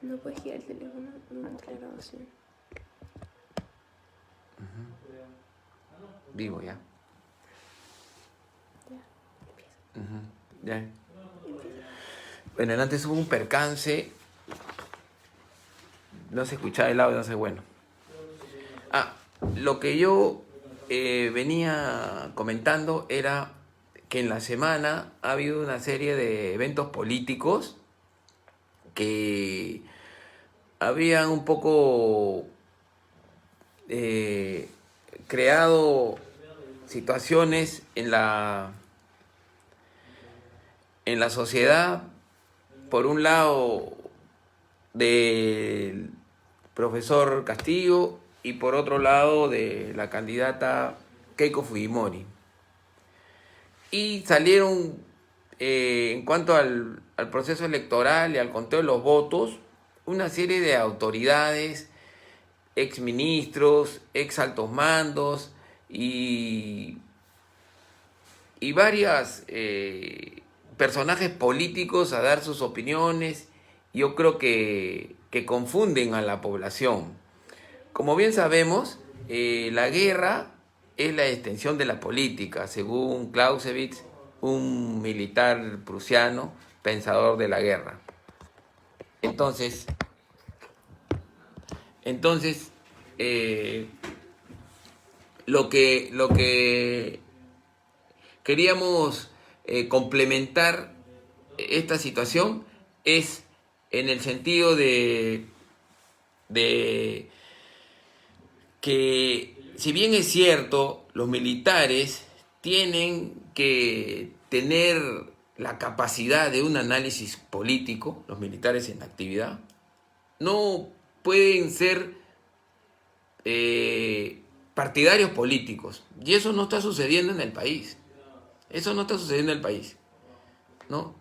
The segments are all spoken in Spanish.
No puedes girar el teléfono durante la grabación. Vivo ya. Ya, empieza. Ya. Bueno, antes hubo un percance. No se escuchaba el audio, no sé, bueno. Lo que yo venía comentando era que en la semana ha habido una serie de eventos políticos que habían un poco creado situaciones en la sociedad, por un lado del profesor Castillo y por otro lado de la candidata Keiko Fujimori. Y salieron, en cuanto al proceso electoral y al conteo de los votos, una serie de autoridades, exministros, ex altos mandos y varias personajes políticos a dar sus opiniones. Yo creo que confunden a la población. Como bien sabemos, la guerra es la extensión de la política, según Clausewitz, un militar prusiano, pensador de la guerra. Entonces lo que queríamos complementar esta situación es en el sentido de que, si bien es cierto, los militares tienen que tener la capacidad de un análisis político, los militares en actividad, no pueden ser partidarios políticos. Y eso no está sucediendo en el país. Eso no está sucediendo en el país, ¿no?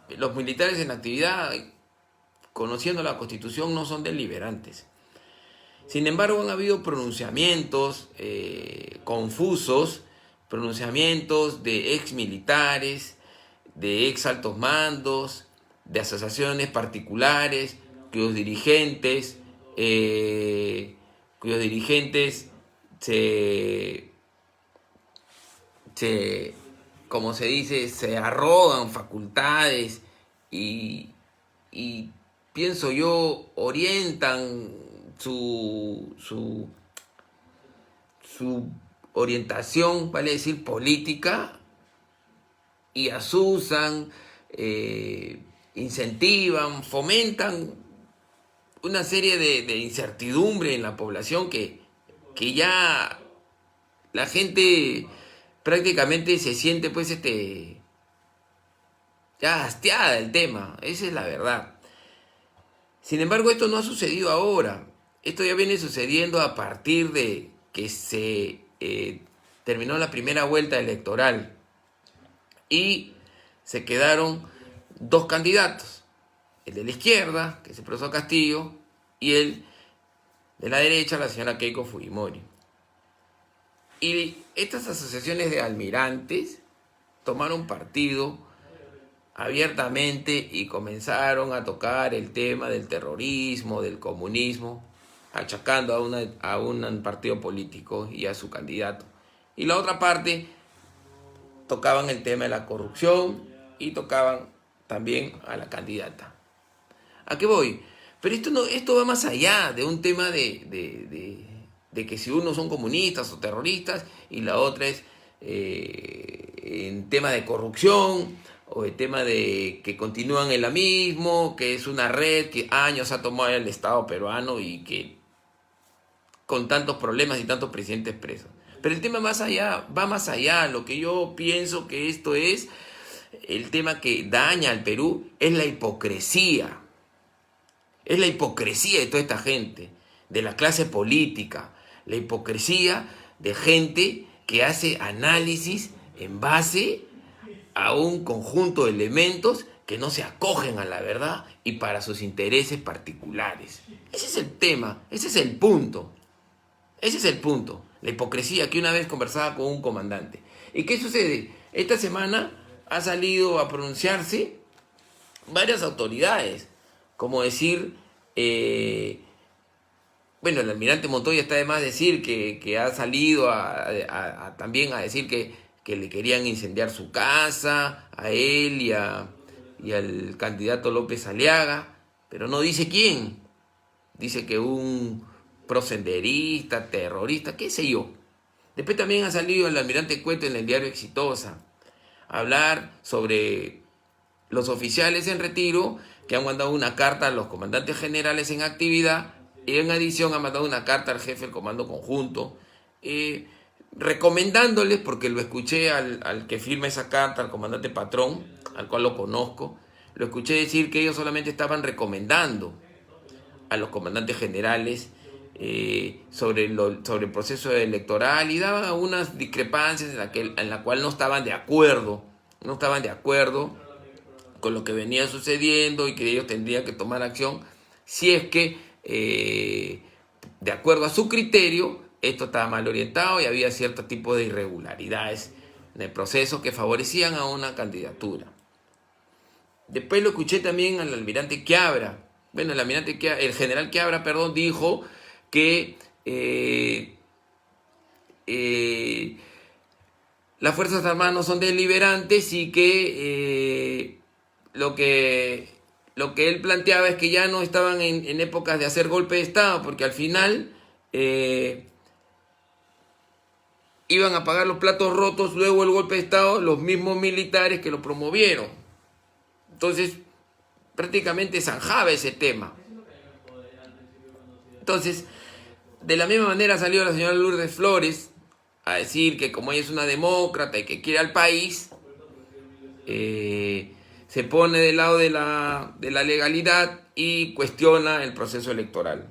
Los militares en actividad, conociendo la Constitución, no son deliberantes. Sin embargo, han habido pronunciamientos confusos, pronunciamientos de ex militares, de ex altos mandos, de asociaciones particulares, cuyos dirigentes como se dice, se arrogan facultades y pienso yo, orientan su orientación, vale decir, política, y asusan, incentivan, fomentan una serie de incertidumbre en la población que ya la gente prácticamente se siente pues ya hastiada del tema. Esa es la verdad. Sin embargo, esto no ha sucedido ahora. Esto ya viene sucediendo a partir de que se terminó la primera vuelta electoral y se quedaron dos candidatos, el de la izquierda, que es el profesor Castillo, y el de la derecha, la señora Keiko Fujimori. Y estas asociaciones de almirantes tomaron partido abiertamente y comenzaron a tocar el tema del terrorismo, del comunismo, achacando a un partido político y a su candidato. Y la otra parte tocaban el tema de la corrupción y tocaban también a la candidata. ¿A qué voy? Pero esto va más allá de un tema de que si unos son comunistas o terroristas y la otra es en tema de corrupción o el tema de que continúan en la mismo, que es una red que años ha tomado el Estado peruano y que con tantos problemas y tantos presidentes presos. Pero el tema va más allá. Lo que yo pienso que esto es, el tema que daña al Perú es la hipocresía. Es la hipocresía de toda esta gente, de la clase política, la hipocresía de gente que hace análisis en base a un conjunto de elementos que no se acogen a la verdad y para sus intereses particulares. Ese es el tema, ese es el punto. Ese es el punto, la hipocresía, que una vez conversaba con un comandante. ¿Y qué sucede? Esta semana ha salido a pronunciarse varias autoridades, como decir Bueno, el almirante Montoya está de más decir que ha salido también a decir que le querían incendiar su casa, a él y al candidato López Aliaga, pero no dice quién. Dice que un prosenderista, terrorista, qué sé yo. Después también ha salido el almirante Cueto en el diario Exitosa a hablar sobre los oficiales en retiro que han mandado una carta a los comandantes generales en actividad y en adición ha mandado una carta al jefe del comando conjunto recomendándoles, porque lo escuché al que firma esa carta, al comandante Patrón, al cual lo conozco, lo escuché decir que ellos solamente estaban recomendando a los comandantes generales sobre el proceso electoral y daban algunas discrepancias en la cual no estaban de acuerdo con lo que venía sucediendo y que ellos tendrían que tomar acción si es que de acuerdo a su criterio esto estaba mal orientado y había cierto tipo de irregularidades en el proceso que favorecían a una candidatura. Después lo escuché también al almirante Quiabra. Bueno, el general Quiabra, perdón, dijo que las Fuerzas Armadas no son deliberantes y que lo que él planteaba es que ya no estaban en épocas de hacer golpe de Estado, porque al final iban a pagar los platos rotos luego el golpe de Estado los mismos militares que lo promovieron. Entonces, prácticamente zanjaba ese tema. Entonces, de la misma manera salió la señora Lourdes Flores a decir que como ella es una demócrata y que quiere al país, se pone del lado de la legalidad y cuestiona el proceso electoral.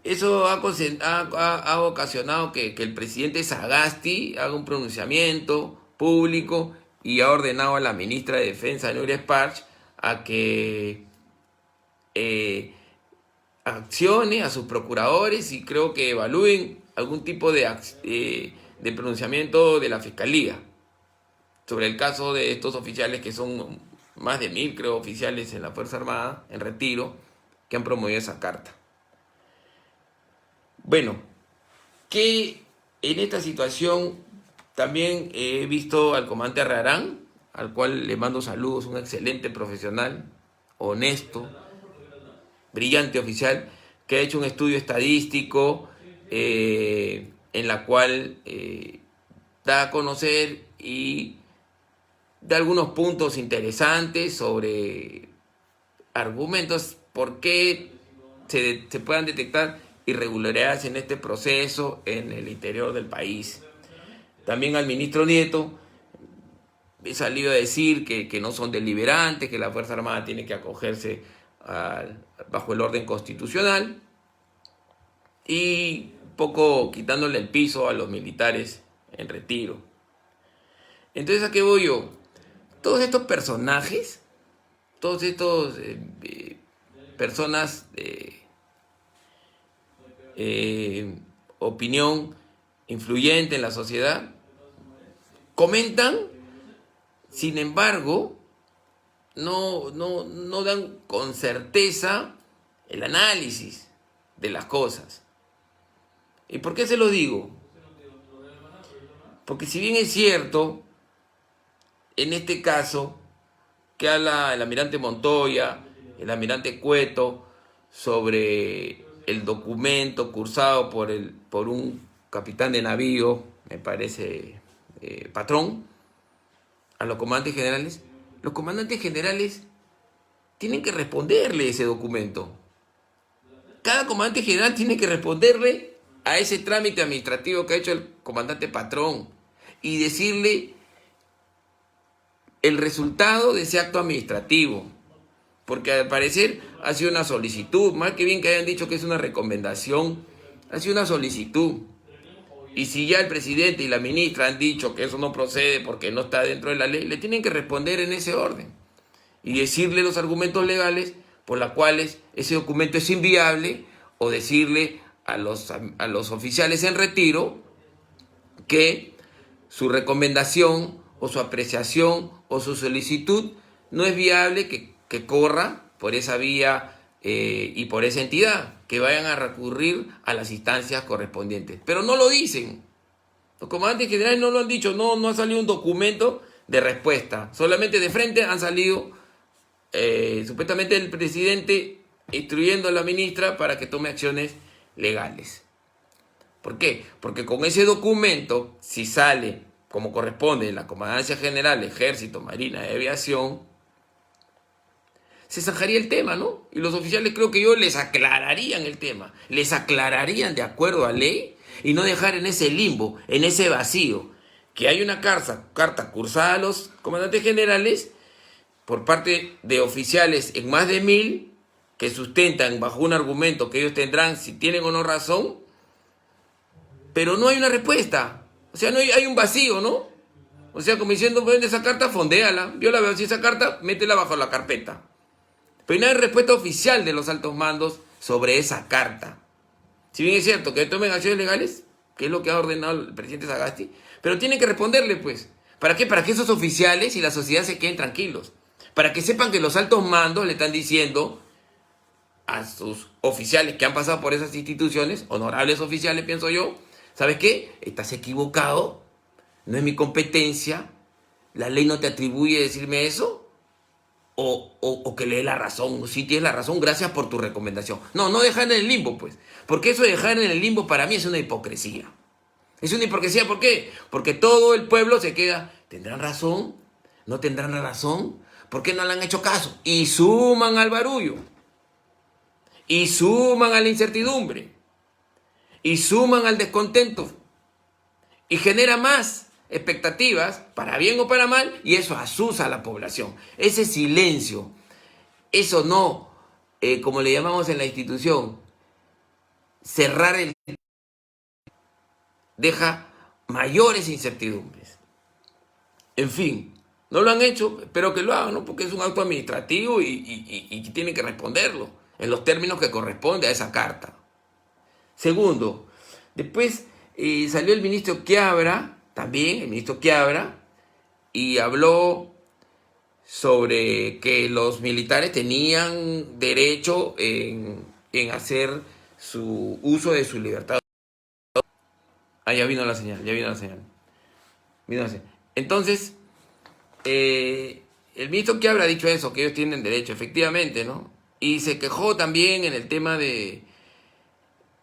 Eso ha ocasionado que el presidente Sagasti haga un pronunciamiento público y ha ordenado a la ministra de Defensa, Nuria Sparch, a que accione a sus procuradores y creo que evalúen algún tipo de pronunciamiento de la Fiscalía sobre el caso de estos oficiales, que son más de 1000, creo, oficiales en la Fuerza Armada, en retiro, que han promovido esa carta. Bueno, que en esta situación también he visto al comandante Arrarán, al cual le mando saludos, un excelente profesional, honesto, brillante oficial, que ha hecho un estudio estadístico en la cual da a conocer y da algunos puntos interesantes sobre argumentos por qué se puedan detectar irregularidades en este proceso en el interior del país. También al ministro Nieto he salido a decir que no son deliberantes, que la Fuerza Armada tiene que acogerse bajo el orden constitucional y un poco quitándole el piso a los militares en retiro. Entonces, ¿a qué voy yo? Todos estos personajes, todos estos personas de opinión influyente en la sociedad, comentan, sin embargo, no dan con certeza el análisis de las cosas. ¿Y por qué se lo digo? Porque si bien es cierto, en este caso, que habla el almirante Montoya, el almirante Cueto, sobre el documento cursado por un capitán de navío, me parece Patrón, a los comandantes generales tienen que responderle ese documento. Cada comandante general tiene que responderle a ese trámite administrativo que ha hecho el comandante Patrón y decirle el resultado de ese acto administrativo, porque al parecer ha sido una solicitud, más que bien que hayan dicho que es una recomendación, ha sido una solicitud. Y si ya el presidente y la ministra han dicho que eso no procede porque no está dentro de la ley, le tienen que responder en ese orden y decirle los argumentos legales por los cuales ese documento es inviable, o decirle a los oficiales en retiro que su recomendación o su apreciación o su solicitud no es viable, que corra por esa vía y por esa entidad, que vayan a recurrir a las instancias correspondientes. Pero no lo dicen. Los comandantes generales no lo han dicho, no ha salido un documento de respuesta. Solamente de frente han salido supuestamente el presidente instruyendo a la ministra para que tome acciones legales. ¿Por qué? Porque con ese documento, si sale como corresponde en la Comandancia General, Ejército, Marina y Aviación, se zanjaría el tema, ¿no? Y los oficiales creo que les aclararían el tema, les aclararían de acuerdo a ley y no dejar en ese limbo, en ese vacío, que hay una carta cursada a los comandantes generales por parte de oficiales en más de 1000 que sustentan bajo un argumento que ellos tendrán si tienen o no razón, pero no hay una respuesta. O sea, no hay un vacío, ¿no? O sea, como diciendo, ven esa carta, fondéala. Yo la veo así, esa carta, métela bajo la carpeta. Pero no hay respuesta oficial de los altos mandos sobre esa carta. Si bien es cierto que tomen acciones legales, que es lo que ha ordenado el presidente Sagasti, pero tienen que responderle, pues. ¿Para qué? Para que esos oficiales y la sociedad se queden tranquilos. Para que sepan que los altos mandos le están diciendo a sus oficiales que han pasado por esas instituciones, honorables oficiales, pienso yo, ¿sabes qué? Estás equivocado, no es mi competencia, la ley no te atribuye decirme eso, o que le dé la razón, si tienes la razón, gracias por tu recomendación. No dejar en el limbo, pues, porque eso de dejar en el limbo para mí es una hipocresía. Es una hipocresía, ¿por qué? Porque todo el pueblo se queda, ¿tendrán razón? ¿No tendrán razón? ¿Por qué no le han hecho caso? Y suman al barullo, y suman a la incertidumbre, y suman al descontento, y genera más expectativas, para bien o para mal, y eso asusta a la población. Ese silencio, eso no, como le llamamos en la institución, cerrar el... deja mayores incertidumbres. En fin, no lo han hecho, espero que lo hagan, ¿no? Porque es un acto administrativo y tienen que responderlo en los términos que corresponde a esa carta. Segundo, después salió el ministro Quiabra, también el ministro Quiabra, y habló sobre que los militares tenían derecho en hacer su uso de su libertad. Ah, ya vino la señal. Entonces, el ministro Quiabra ha dicho eso, que ellos tienen derecho, efectivamente, ¿no? Y se quejó también en el tema de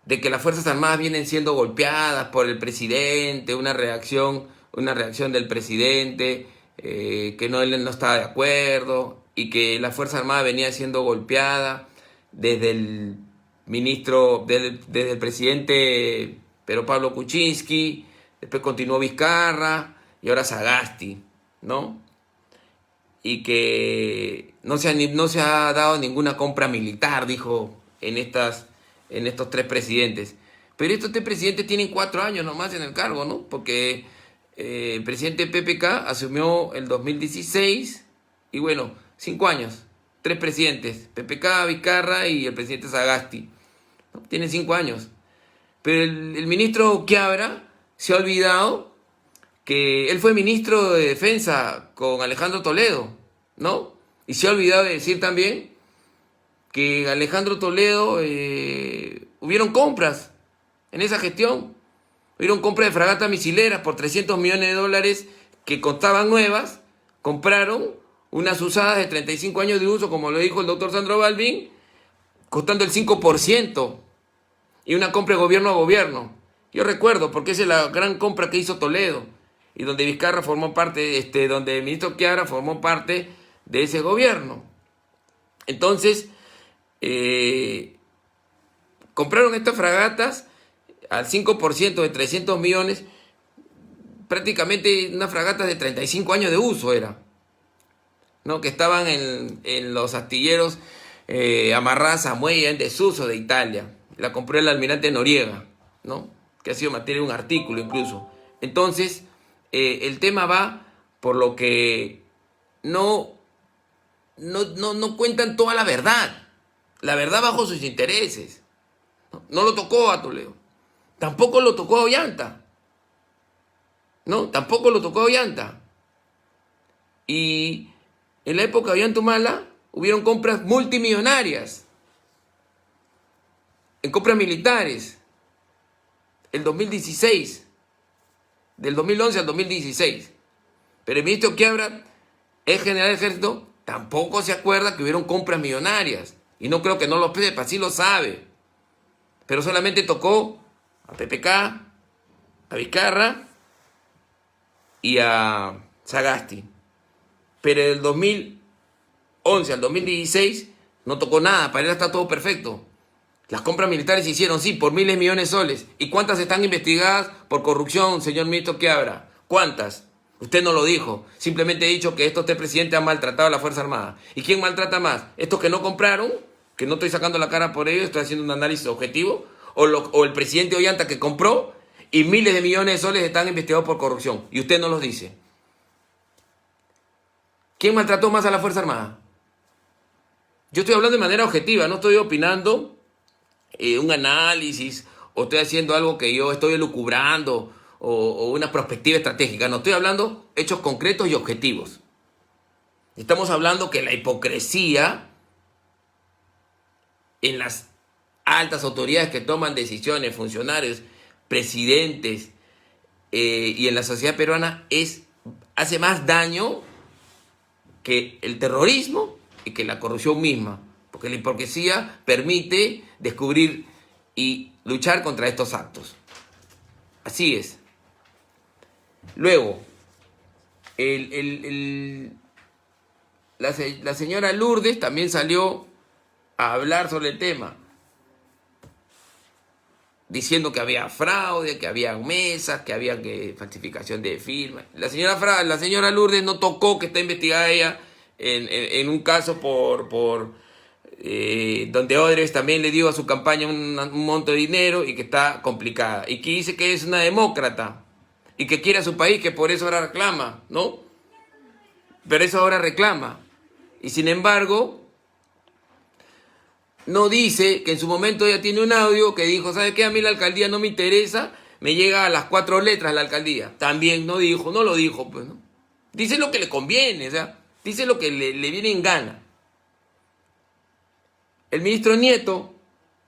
que las Fuerzas Armadas vienen siendo golpeadas por el presidente, una reacción del presidente, que él no estaba de acuerdo, y que la Fuerza Armada venía siendo golpeada desde el desde el presidente Pedro Pablo Kuczynski, después continuó Vizcarra y ahora Sagasti, ¿no? Y que no se ha dado ninguna compra militar, dijo en estos 3 presidentes. Pero estos 3 presidentes tienen 4 años nomás en el cargo, ¿no? Porque el presidente PPK asumió el 2016 y bueno, 5 años, 3 presidentes, PPK, Vizcarra y el presidente Sagasti, ¿no? Tienen 5 años. Pero el ministro Quiabra se ha olvidado que él fue ministro de Defensa con Alejandro Toledo, ¿no? Y se ha olvidado de decir también que Alejandro Toledo hubieron compras en esa gestión. Hubieron compras de fragatas misileras por $300 millones que costaban nuevas. Compraron unas usadas de 35 años de uso, como lo dijo el doctor Sandro Balbín, costando el 5%. Y una compra de gobierno a gobierno. Yo recuerdo, porque esa es la gran compra que hizo Toledo. Y donde Vizcarra formó parte, donde el ministro Quiabra formó parte de ese gobierno. Entonces, compraron estas fragatas al 5% de 300 millones, prácticamente unas fragatas de 35 años de uso era, ¿no? Que estaban en los astilleros amarradas a muelle en desuso de Italia. La compró el almirante Noriega, ¿no? Que ha sido materia de un artículo incluso. Entonces, el tema va por lo que no cuentan toda la verdad bajo sus intereses. No lo tocó a Toledo, tampoco lo tocó a Ollanta, ¿no? Tampoco lo tocó a Ollanta. Y en la época de Ollanta Humala hubieron compras multimillonarias en compras militares, el 2016, del 2011 al 2016. Pero el ministro Quiabra, el general del ejército, tampoco se acuerda que hubieron compras millonarias. Y no creo que no lo sepa, sí lo sabe. Pero solamente tocó a PPK, a Vizcarra y a Sagasti. Pero del 2011 al 2016 no tocó nada, para él está todo perfecto. Las compras militares se hicieron, sí, por miles de millones de soles. ¿Y cuántas están investigadas por corrupción, señor ministro Quiabra? ¿Cuántas? Usted no lo dijo. Simplemente he dicho que estos tres presidentes han maltratado a la Fuerza Armada. ¿Y quién maltrata más? ¿Estos que no compraron? Que no estoy sacando la cara por ellos, estoy haciendo un análisis objetivo. ¿O el presidente Ollanta que compró y miles de millones de soles están investigados por corrupción? Y usted no los dice. ¿Quién maltrató más a la Fuerza Armada? Yo estoy hablando de manera objetiva, no estoy opinando un análisis o estoy haciendo algo que yo estoy elucubrando o una perspectiva estratégica. No, estoy hablando hechos concretos y objetivos. Estamos hablando que la hipocresía en las altas autoridades que toman decisiones, funcionarios, presidentes y en la sociedad peruana hace más daño que el terrorismo y que la corrupción misma, porque la hipocresía permite descubrir y luchar contra estos actos. Así es. Luego, la señora Lourdes también salió a hablar sobre el tema, diciendo que había fraude, que había mesas, que había falsificación de firmas. La señora Lourdes no tocó que está investigada ella en un caso donde Odebrecht también le dio a su campaña un monto de dinero y que está complicada. Y que dice que es una demócrata y que quiere a su país, que por eso ahora reclama, ¿no? Pero eso ahora reclama. Y sin embargo, no dice que en su momento ella tiene un audio que dijo, ¿sabe qué? A mí la alcaldía no me interesa, me llega a las 4 letras la alcaldía. También no lo dijo, pues, ¿no? Dice lo que le conviene, o sea, dice lo que le viene en gana. El ministro Nieto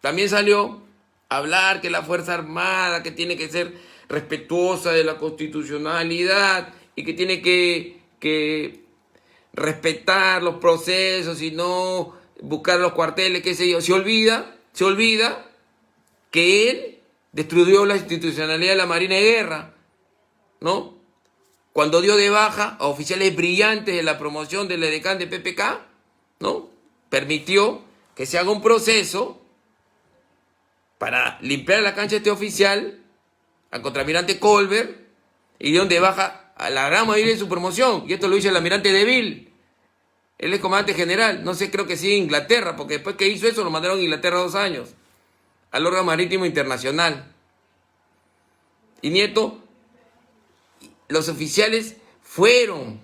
también salió a hablar que la Fuerza Armada, que tiene que ser respetuosa de la constitucionalidad y que tiene que respetar los procesos y no buscar los cuarteles, qué sé yo. Se olvida que él destruyó la institucionalidad de la Marina de Guerra, ¿no? Cuando dio de baja a oficiales brillantes de la promoción del edecán de PPK, ¿no? Permitió que se haga un proceso para limpiar la cancha de este oficial, al contraalmirante Colbert, y dio de baja a la gran mayoría de su promoción. Y esto lo hizo el almirante Deville. Él es comandante general, no sé, creo que sí en Inglaterra, porque después que hizo eso lo mandaron a Inglaterra 2 años, al órgano marítimo internacional. Y Nieto, los oficiales fueron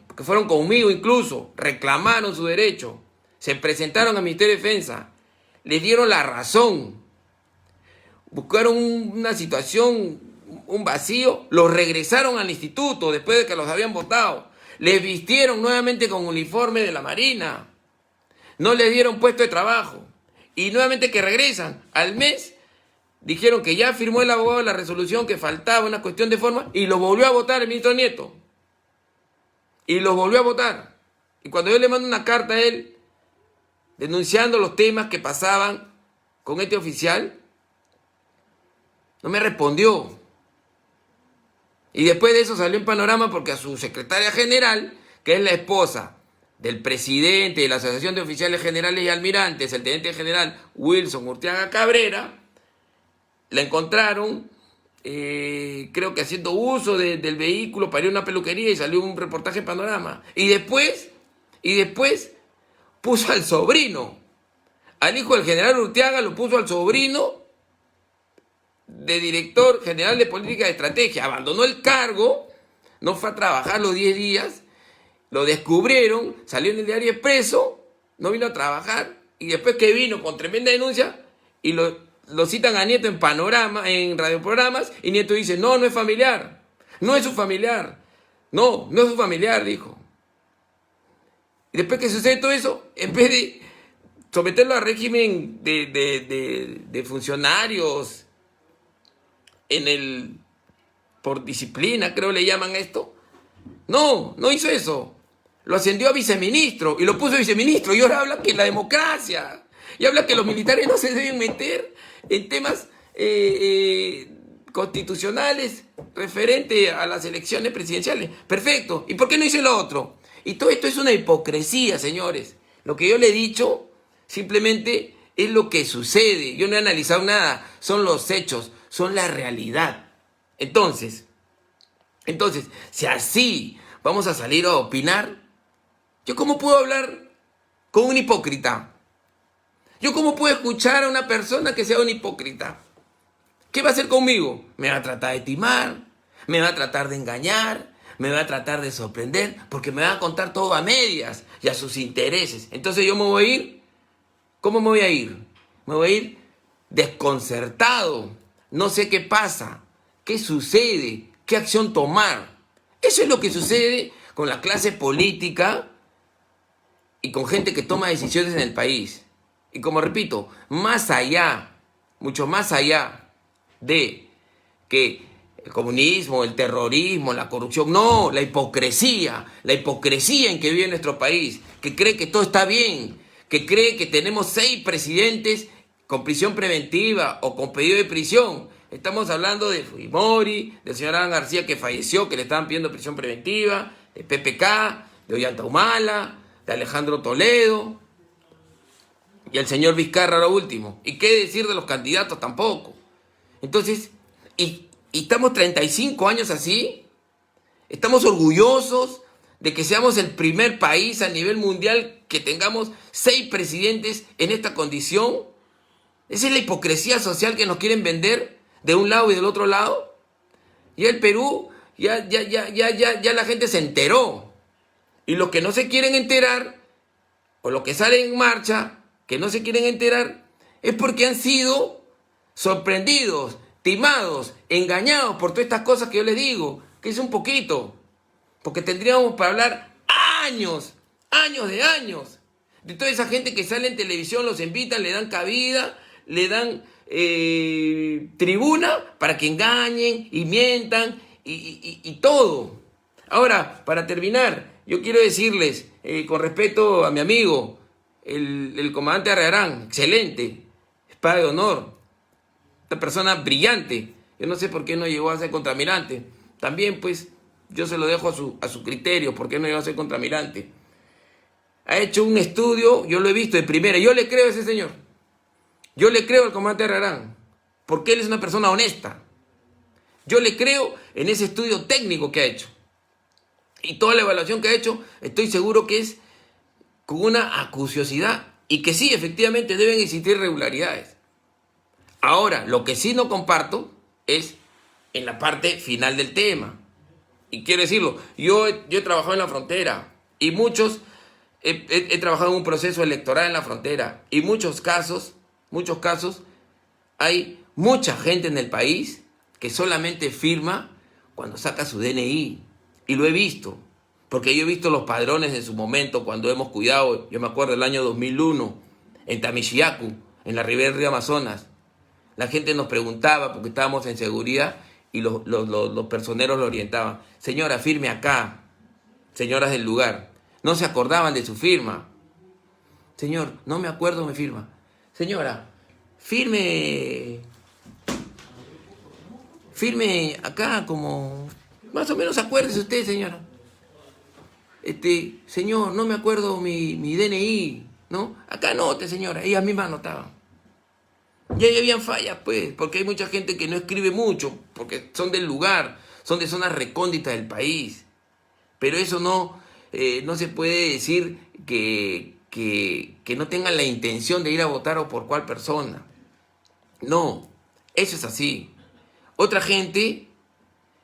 conmigo incluso, reclamaron su derecho, se presentaron al Ministerio de Defensa, les dieron la razón, buscaron una situación, un vacío, los regresaron al instituto después de que los habían votado. Les vistieron nuevamente con uniforme de la Marina. No les dieron puesto de trabajo. Y nuevamente que regresan. Al mes dijeron que ya firmó el abogado la resolución, que faltaba una cuestión de forma, y los volvió a votar el ministro Nieto. Y los volvió a votar. Y cuando yo le mando una carta a él, denunciando los temas que pasaban con este oficial, no me respondió. Y después de eso salió en Panorama porque a su secretaria general, que es la esposa del presidente de la Asociación de Oficiales Generales y Almirantes, el teniente general Wilson Urteaga Cabrera, la encontraron, creo que haciendo uso del vehículo para ir a una peluquería, y salió un reportaje en Panorama. Y después puso al sobrino, al hijo del general Urteaga, lo puso al sobrino de director general de política de estrategia. Abandonó el cargo, no fue a trabajar los 10 días, lo descubrieron, salió en el diario Expreso, no vino a trabajar, y después que vino con tremenda denuncia, y lo citan a Nieto en Panorama, en radioprogramas, y Nieto dice, no es familiar, no es su familiar, no es su familiar, dijo. Y después que sucede todo eso, en vez de someterlo a régimen de funcionarios por disciplina, creo le llaman esto. No hizo eso. Lo ascendió a viceministro y lo puso viceministro y ahora habla que la democracia y habla que los militares no se deben meter en temas constitucionales referente a las elecciones presidenciales. Perfecto. ¿Y por qué no hizo lo otro? Y todo esto es una hipocresía, señores. Lo que yo le he dicho simplemente es lo que sucede. Yo no he analizado nada. Son los hechos, son la realidad. Entonces, si así vamos a salir a opinar, ¿yo cómo puedo hablar con un hipócrita? ¿Yo cómo puedo escuchar a una persona que sea un hipócrita? ¿Qué va a hacer conmigo? Me va a tratar de timar, me va a tratar de engañar, me va a tratar de sorprender, porque me va a contar todo a medias y a sus intereses. Entonces yo me voy a ir. ¿Cómo me voy a ir? Me voy a ir desconcertado. No sé qué pasa, qué sucede, qué acción tomar. Eso es lo que sucede con la clase política y con gente que toma decisiones en el país. Y como repito, más allá, mucho más allá de que el comunismo, el terrorismo, la corrupción, no, la hipocresía en que vive nuestro país, que cree que todo está bien, que cree que tenemos 6 presidentes con prisión preventiva o con pedido de prisión. Estamos hablando de Fujimori, del señor Alan García que falleció, que le estaban pidiendo prisión preventiva, de PPK, de Ollanta Humala, de Alejandro Toledo y el señor Vizcarra lo último. ¿Y qué decir de los candidatos tampoco? Entonces, y estamos 35 años así, estamos orgullosos de que seamos el primer país a nivel mundial que tengamos 6 presidentes en esta condición. Esa es la hipocresía social que nos quieren vender de un lado y del otro lado. Ya el Perú, ya la gente se enteró. Y los que no se quieren enterar, o los que salen en marcha, que no se quieren enterar, es porque han sido sorprendidos, timados, engañados por todas estas cosas que yo les digo, que es un poquito. Porque tendríamos para hablar años de toda esa gente que sale en televisión, los invitan, le dan cabida, le dan tribuna para que engañen y mientan y todo. Ahora, para terminar, yo quiero decirles, con respeto a mi amigo, el comandante Arrearán, excelente, espada de honor, esta persona brillante. Yo no sé por qué no llegó a ser contraalmirante. También, pues, yo se lo dejo a su criterio, por qué no llegó a ser contraalmirante. Ha hecho un estudio, yo lo he visto de primera, yo le creo a ese señor. Yo le creo al comandante Arrearán, porque él es una persona honesta. Yo le creo en ese estudio técnico que ha hecho. Y toda la evaluación que ha hecho, estoy seguro que es con una acuciosidad y que sí, efectivamente deben existir irregularidades. Ahora, lo que sí no comparto es en la parte final del tema. Y quiero decirlo, yo he trabajado en la frontera y he trabajado en un proceso electoral en la frontera y muchos casos, hay mucha gente en el país que solamente firma cuando saca su DNI. Y lo he visto, porque yo he visto los padrones en su momento cuando hemos cuidado, yo me acuerdo del año 2001, en Tamichiacu, en la ribera del río Amazonas. La gente nos preguntaba, porque estábamos en seguridad, y los personeros lo orientaban. Señora, firme acá. Señoras del lugar. No se acordaban de su firma. Señor, no me acuerdo mi firma. Señora, firme acá como... Más o menos acuérdese usted, señora. Señor, no me acuerdo mi DNI, ¿no? Acá anote, señora. Ellas mismas anotaban. Y ahí habían fallas, pues, porque hay mucha gente que no escribe mucho, porque son del lugar, son de zonas recónditas del país. Pero eso no se puede decir que no tengan la intención de ir a votar o por cuál persona. No, eso es así. Otra gente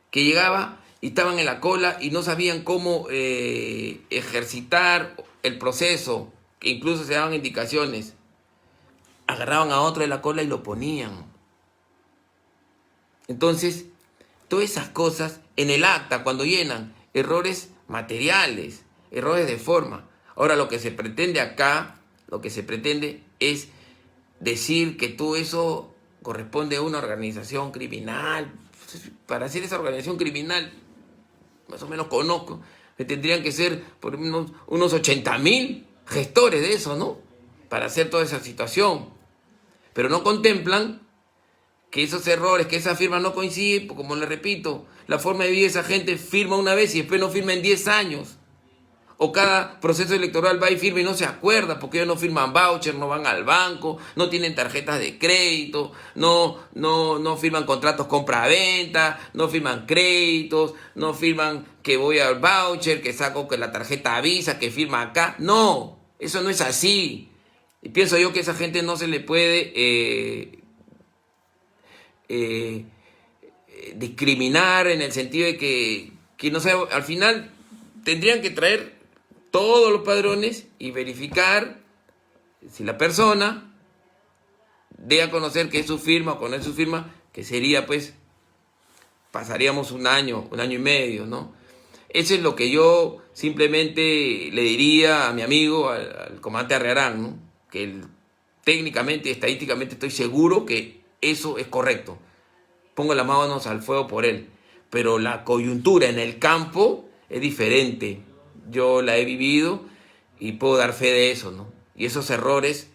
que llegaba y estaban en la cola y no sabían cómo ejercitar el proceso, que incluso se daban indicaciones. Agarraban a otro de la cola y lo ponían. Entonces, todas esas cosas en el acta, cuando llenan, errores materiales, errores de forma. Ahora, lo que se pretende acá, lo que se pretende es decir que todo eso corresponde a una organización criminal. Para hacer esa organización criminal, más o menos conozco, me tendrían que ser por unos 80.000 gestores de eso, ¿no? Para hacer toda esa situación. Pero no contemplan que esos errores, que esas firmas no coinciden, porque como le repito, la forma de vida de esa gente firma una vez y después no firma en 10 años. O cada proceso electoral va y firma y no se acuerda, porque ellos no firman voucher, no van al banco, no tienen tarjetas de crédito, no firman contratos compra-venta, no firman créditos, no firman que voy al voucher, que saco que la tarjeta Visa, que firma acá. No, eso no es así. Y pienso yo que a esa gente no se le puede discriminar en el sentido de que no sé, al final tendrían que traer todos los padrones y verificar si la persona dé a conocer que es su firma o con es su firma, que sería pues, pasaríamos un año y medio, ¿no? Eso es lo que yo simplemente le diría a mi amigo, al comandante Arriarán, ¿no? Que técnicamente, estadísticamente estoy seguro que eso es correcto. Pongo las manos al fuego por él. Pero la coyuntura en el campo es diferente. Yo la he vivido y puedo dar fe de eso, ¿no? Y esos errores,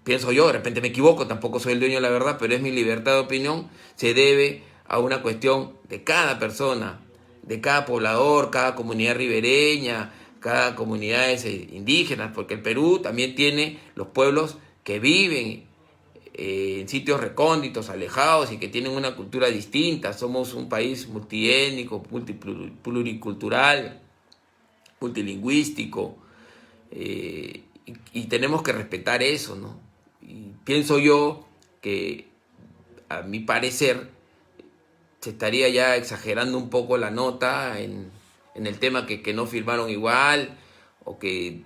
pienso yo, de repente me equivoco, tampoco soy el dueño de la verdad, pero es mi libertad de opinión, se debe a una cuestión de cada persona, de cada poblador, cada comunidad ribereña, cada comunidad indígena, porque el Perú también tiene los pueblos que viven en sitios recónditos, alejados y que tienen una cultura distinta. Somos un país multiétnico, pluricultural, multilingüístico, y tenemos que respetar eso, ¿no? Y pienso yo que, a mi parecer, se estaría ya exagerando un poco la nota en el tema que no firmaron igual o que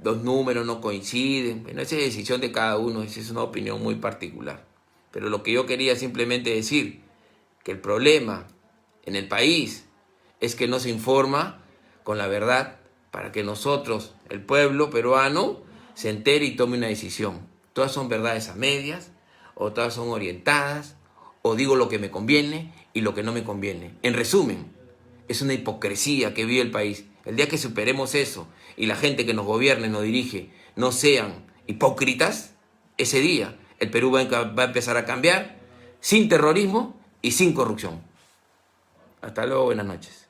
los números no coinciden. Bueno, esa es decisión de cada uno, esa es una opinión muy particular. Pero lo que yo quería simplemente decir, que el problema en el país es que no se informa con la verdad para que nosotros, el pueblo peruano, se entere y tome una decisión. Todas son verdades a medias, o todas son orientadas, o digo lo que me conviene y lo que no me conviene. En resumen, es una hipocresía que vive el país. El día que superemos eso y la gente que nos gobierna y nos dirige no sean hipócritas, ese día el Perú va a empezar a cambiar sin terrorismo y sin corrupción. Hasta luego, buenas noches.